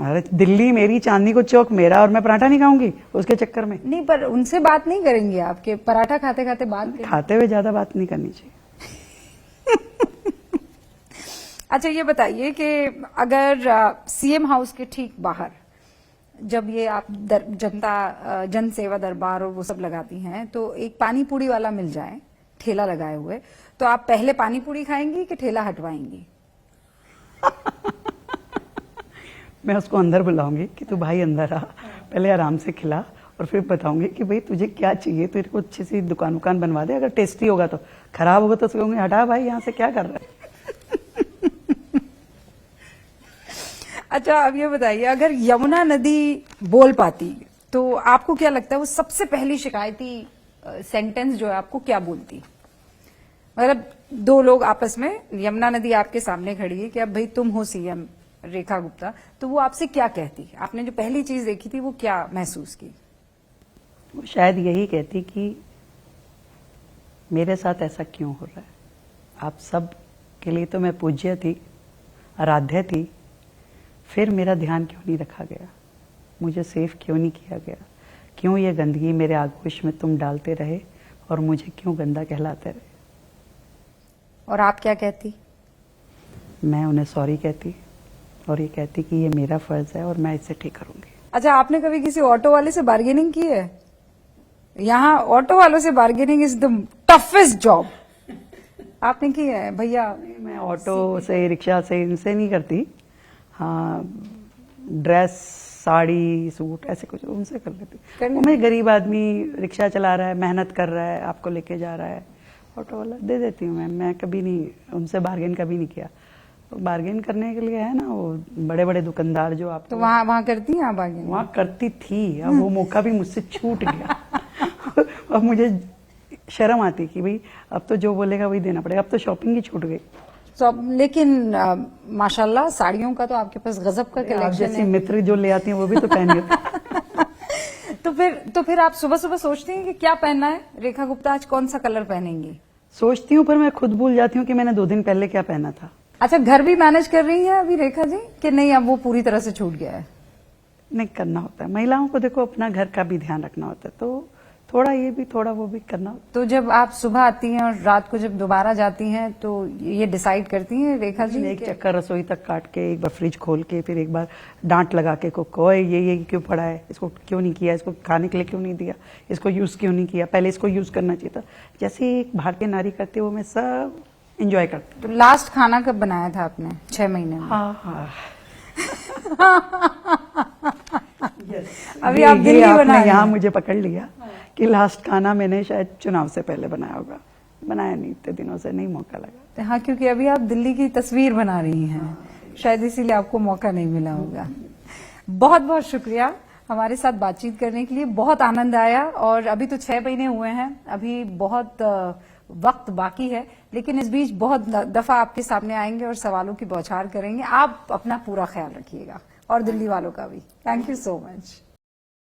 अरे दिल्ली मेरी, चांदनी को चौक मेरा, और मैं पराठा नहीं खाऊंगी उसके चक्कर में। नहीं, पर उनसे बात नहीं करेंगे आपके पराठा खाते खाते बात करेंगे? खाते हुए ज्यादा बात नहीं करनी चाहिए। अच्छा, ये बताइए कि अगर सीएम हाउस के ठीक बाहर जब ये आप जन सेवा दरबार और वो सब लगाती हैं, तो एक पानी पूरी वाला मिल जाए ठेला लगाए हुए, तो आप पहले पानी पूरी खाएंगी कि ठेला हटवाएंगी? मैं उसको अंदर बुलाऊंगी कि तू भाई अंदर आ, पहले आराम से खिला, और फिर बताऊंगी कि भाई तुझे क्या चाहिए, तेरे को अच्छी सी दुकान बनवा दे। अगर टेस्टी होगा तो, खराब होगा तो कहूंगी हटा भाई यहाँ से, क्या कर रहा है। अच्छा, अब ये बताइए, अगर यमुना नदी बोल पाती तो आपको क्या लगता है वो सबसे पहली शिकायती सेंटेंस जो है आपको क्या बोलती? मतलब दो लोग आपस में, यमुना नदी आपके सामने खड़ी है कि अब भाई तुम हो सीएम रेखा गुप्ता, तो वो आपसे क्या कहती? आपने जो पहली चीज देखी थी वो क्या महसूस की? वो शायद यही कहती कि मेरे साथ ऐसा क्यों हो रहा है। आप सब के लिए तो मैं पूज्य थी, आराध्य थी, फिर मेरा ध्यान क्यों नहीं रखा गया, मुझे सेफ क्यों नहीं किया गया, क्यों ये गंदगी मेरे आगोश में तुम डालते रहे और मुझे क्यों गंदा कहलाते रहे। और आप क्या कहती? मैं उन्हें सॉरी कहती और ये कहती कि ये मेरा फर्ज है और मैं इसे ठीक करूंगी। अच्छा, आपने कभी किसी ऑटो वाले से बार्गेनिंग की है? यहाँ ऑटो वालों से bargaining is the toughest job. आपने की है भैया? मैं ऑटो से, रिक्शा से, इनसे नहीं करती। हाँ, ड्रेस, साड़ी, सूट, ऐसे कुछ उनसे कर लेती। मैं गरीब आदमी रिक्शा चला रहा है, मेहनत कर रहा है, आपको लेके जा रहा है, ऑटो वाला दे देती हूँ। मैं कभी नहीं उनसे बार्गेन कभी नहीं किया। तो बार्गेन करने के लिए है ना वो बड़े बड़े दुकानदार जो आप, तो वहाँ करती हैं आप बार्गेन? वहाँ करती थी, अब वो मौका भी मुझसे छूट गया। अब मुझे शर्म आती कि भाई अब तो जो बोलेगा वही देना पड़ेगा, अब तो शॉपिंग ही छूट गई। तो लेकिन माशाल्लाह साड़ियों का तो आपके पास गजब का कलेक्शन जैसी है। मित्र जो ले आती हैं वो भी तो पहन लेते। तो फिर आप सुबह सुबह सोचती हैं कि क्या पहनना है, रेखा गुप्ता आज कौन सा कलर पहनेंगी? सोचती हूँ, पर मैं खुद भूल जाती हूँ कि मैंने 2 दिन पहले क्या पहना था। अच्छा, घर भी मैनेज कर रही है अभी रेखा जी कि नहीं, अब वो पूरी तरह से छूट गया है? नहीं, करना होता है। महिलाओं को देखो अपना घर का भी ध्यान रखना होता है, तो थोड़ा ये भी थोड़ा वो भी करना। तो जब आप सुबह आती हैं और रात को जब दोबारा जाती हैं तो ये डिसाइड करती हैं रेखा जी? एक चक्कर रसोई तक काट के, एक बार फ्रिज खोल के, फिर एक बार डांट लगा के कुक को, ये क्यों पड़ा है, इसको क्यों नहीं किया, इसको खाने के लिए क्यों नहीं दिया, इसको यूज क्यों नहीं किया, पहले इसको यूज करना चाहिए था। जैसे एक भारतीय नारी करती है वो मैं सब एंजॉय करती तो लास्ट खाना कब बनाया था आपने? 6 महीने में? हूँ। हाँ अभी आप दिल्ली बना रही हैं। यहाँ मुझे पकड़ लिया कि लास्ट खाना मैंने शायद चुनाव से पहले बनाया होगा, बनाया नहीं, इतने दिनों से नहीं मौका लगा। हाँ, क्योंकि अभी आप दिल्ली की तस्वीर बना रही हैं, शायद इसीलिए आपको मौका नहीं मिला होगा। बहुत बहुत शुक्रिया हमारे साथ बातचीत करने के लिए, बहुत आनंद आया। और अभी तो 6 महीने हुए हैं, अभी बहुत वक्त बाकी है, लेकिन इस बीच बहुत दफा आपके सामने आएंगे और सवालों की बौछार करेंगे। आप अपना पूरा ख्याल रखिएगा और दिल्ली वालों का भी। Thank you so much.